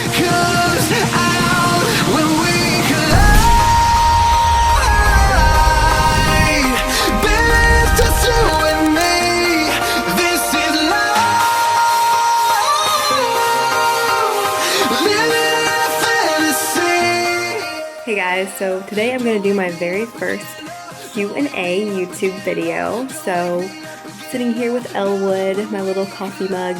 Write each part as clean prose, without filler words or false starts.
comes out when we collide. Believe just you and me. This is love. Living in a fantasy. Hey guys, so today I'm going to do my very first Q&A YouTube video. So sitting here with Elwood, my little coffee mug,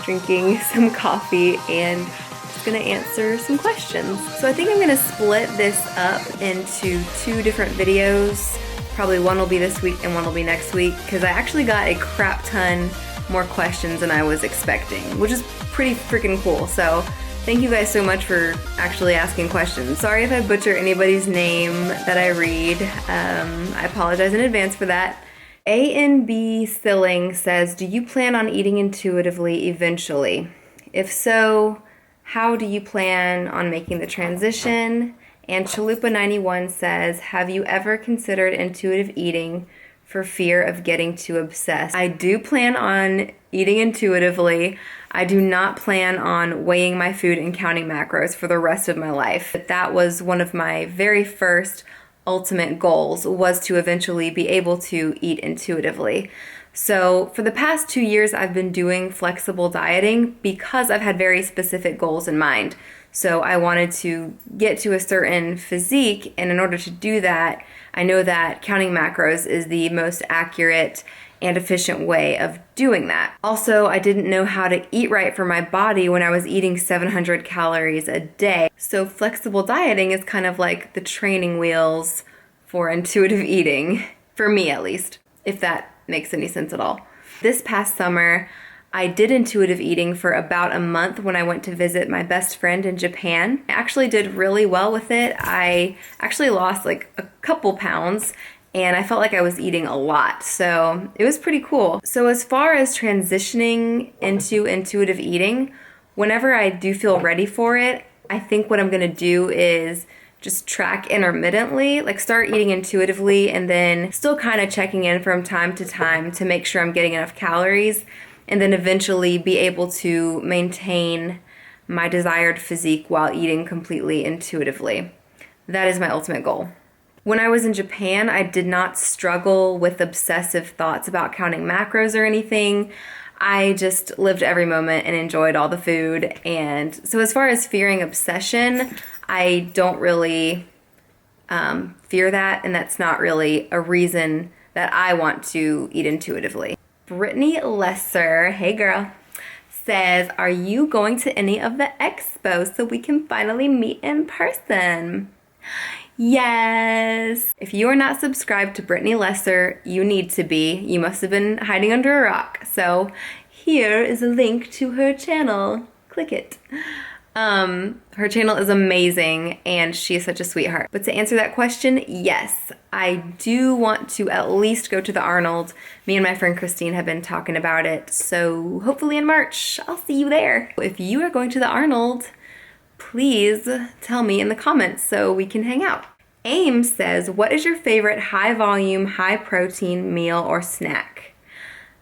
drinking some coffee, and just gonna answer some questions. So I think I'm gonna split this up into two different videos. Probably one will be this week and one will be next week, because I actually got a crap ton more questions than I was expecting, which is pretty freaking cool. So thank you guys so much for actually asking questions. Sorry if I butcher anybody's name that I read. I apologize in advance for that. A&B Silling says, do you plan on eating intuitively eventually? If so, how do you plan on making the transition? And Chalupa91 says, have you ever considered intuitive eating for fear of getting too obsessed? I do plan on eating intuitively. I do not plan on weighing my food and counting macros for the rest of my life. But that was one of my very first ultimate goals, was to eventually be able to eat intuitively. So for the past 2 years, I've been doing flexible dieting because I've had very specific goals in mind. So I wanted to get to a certain physique, and in order to do that, I know that counting macros is the most accurate and efficient way of doing that. Also, I didn't know how to eat right for my body when I was eating 700 calories a day. So flexible dieting is kind of like the training wheels for intuitive eating, for me at least, if that makes any sense at all. This past summer, I did intuitive eating for about a month when I went to visit my best friend in Japan. I actually did really well with it. I actually lost like a couple pounds, and I felt like I was eating a lot, so it was pretty cool. So as far as transitioning into intuitive eating, whenever I do feel ready for it, I think what I'm gonna do is just track intermittently, like start eating intuitively and then still kind of checking in from time to time to make sure I'm getting enough calories, and then eventually be able to maintain my desired physique while eating completely intuitively. That is my ultimate goal. When I was in Japan, I did not struggle with obsessive thoughts about counting macros or anything. I just lived every moment and enjoyed all the food. And so as far as fearing obsession, I don't really fear that, and that's not really a reason that I want to eat intuitively. Brittany Lesser, hey girl, says, are you going to any of the expos so we can finally meet in person? Yes! If you are not subscribed to Brittany Lesser, you need to be. You must have been hiding under a rock. So here is a link to her channel. Click it. Her channel is amazing and she is such a sweetheart. But to answer that question, yes, I do want to at least go to the Arnold. Me and my friend Christine have been talking about it. So hopefully in March, I'll see you there. If you are going to the Arnold, please tell me in the comments so we can hang out. Aim says, what is your favorite high volume, high protein meal or snack?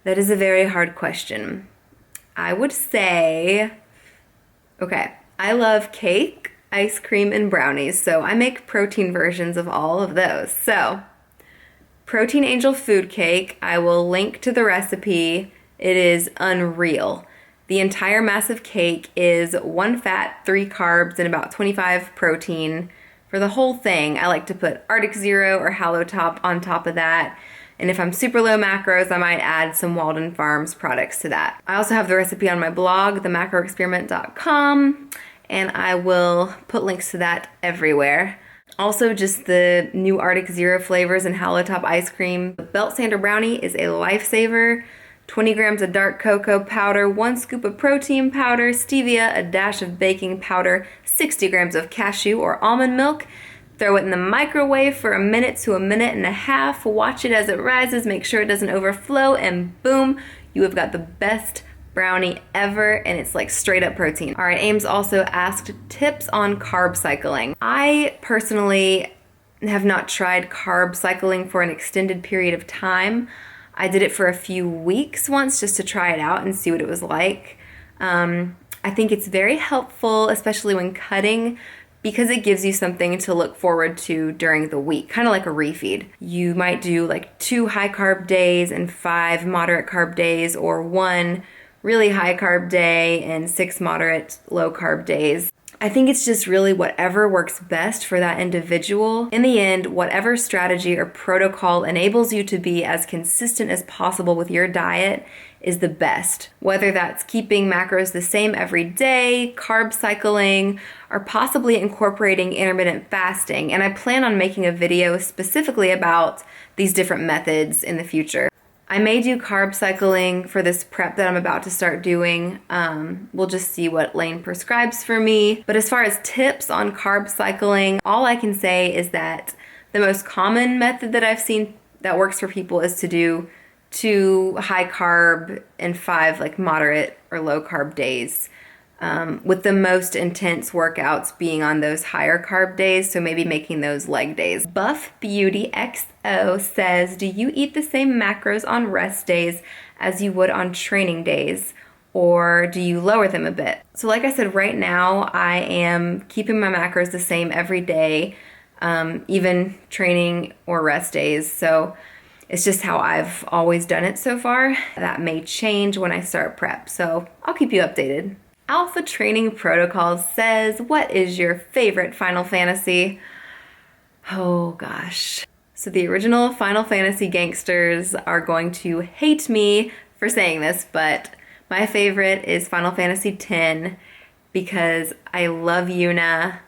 That is a very hard question. I would say, okay, I love cake, ice cream, and brownies, so I make protein versions of all of those. So, Protein Angel food cake, I will link to the recipe. It is unreal. The entire massive cake is 1 fat, 3 carbs, and about 25 protein. For the whole thing, I like to put Arctic Zero or Hallow Top on top of that. And if I'm super low macros, I might add some Walden Farms products to that. I also have the recipe on my blog, themacroexperiment.com, and I will put links to that everywhere. Also, just the new Arctic Zero flavors and Hallow Top ice cream. The Belt Sander Brownie is a lifesaver. 20 grams of dark cocoa powder, 1 scoop of protein powder, stevia, a dash of baking powder, 60 grams of cashew or almond milk. Throw it in the microwave for 1 minute to 1.5 minutes. Watch it as it rises, make sure it doesn't overflow, and boom, you have got the best brownie ever, and it's like straight up protein. All right, Ames also asked tips on carb cycling. I personally have not tried carb cycling for an extended period of time. I did it for a few weeks once just to try it out and see what it was like. I think it's very helpful, especially when cutting, because it gives you something to look forward to during the week, kind of like a refeed. You might do like 2 high carb days and 5 moderate carb days, or 1 really high carb day and 6 moderate low carb days. I think it's just really whatever works best for that individual. In the end, whatever strategy or protocol enables you to be as consistent as possible with your diet is the best. Whether that's keeping macros the same every day, carb cycling, or possibly incorporating intermittent fasting. And I plan on making a video specifically about these different methods in the future. I may do carb cycling for this prep that I'm about to start doing. We'll just see what Lane prescribes for me. But as far as tips on carb cycling, all I can say is that the most common method that I've seen that works for people is to do 2 high carb and 5 like moderate or low carb days. With the most intense workouts being on those higher carb days, so maybe making those leg days. Buff Beauty XO says, do you eat the same macros on rest days as you would on training days, or do you lower them a bit? So like I said, right now I am keeping my macros the same every day, even training or rest days. So it's just how I've always done it so far. That may change when I start prep, so I'll keep you updated. Alpha Training Protocol says, what is your favorite Final Fantasy? Oh gosh. So the original Final Fantasy gangsters are going to hate me for saying this, but my favorite is Final Fantasy X because I love Yuna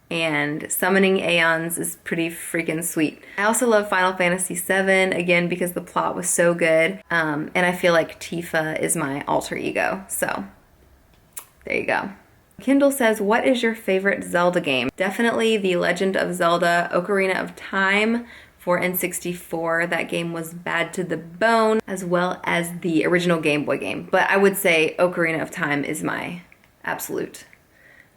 and summoning Aeons is pretty freaking sweet. I also love Final Fantasy VII, again, because the plot was so good, and I feel like Tifa is my alter ego, so there you go. Kendall says, what is your favorite Zelda game? Definitely The Legend of Zelda Ocarina of Time for N64. That game was bad to the bone, as well as the original Game Boy game. But I would say Ocarina of Time is my absolute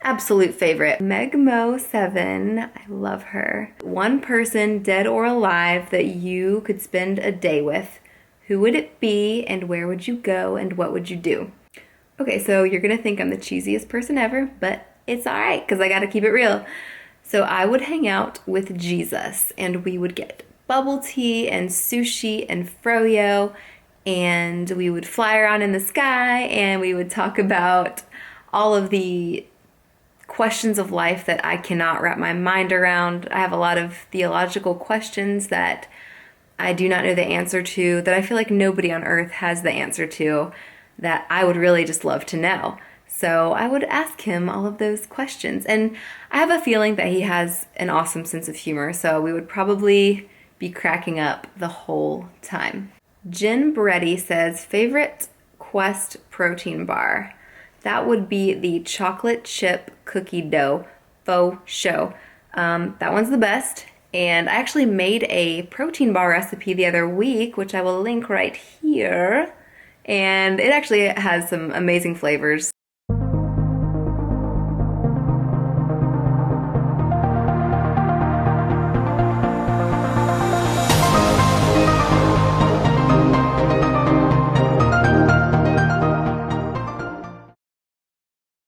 favorite. Megmo7, I love her. One person, dead or alive, that you could spend a day with. Who would it be, and where would you go, and what would you do? Okay, so you're gonna think I'm the cheesiest person ever, but it's all right, because I gotta keep it real. So I would hang out with Jesus, and we would get bubble tea and sushi and froyo, and we would fly around in the sky, and we would talk about all of the questions of life that I cannot wrap my mind around. I have a lot of theological questions that I do not know the answer to, that I feel like nobody on earth has the answer to, that I would really just love to know. So I would ask him all of those questions. And I have a feeling that he has an awesome sense of humor, so we would probably be cracking up the whole time. Jen Breddy says, favorite Quest protein bar? That would be the chocolate chip cookie dough faux show. That one's the best. And I actually made a protein bar recipe the other week, which I will link right here. And it actually has some amazing flavors.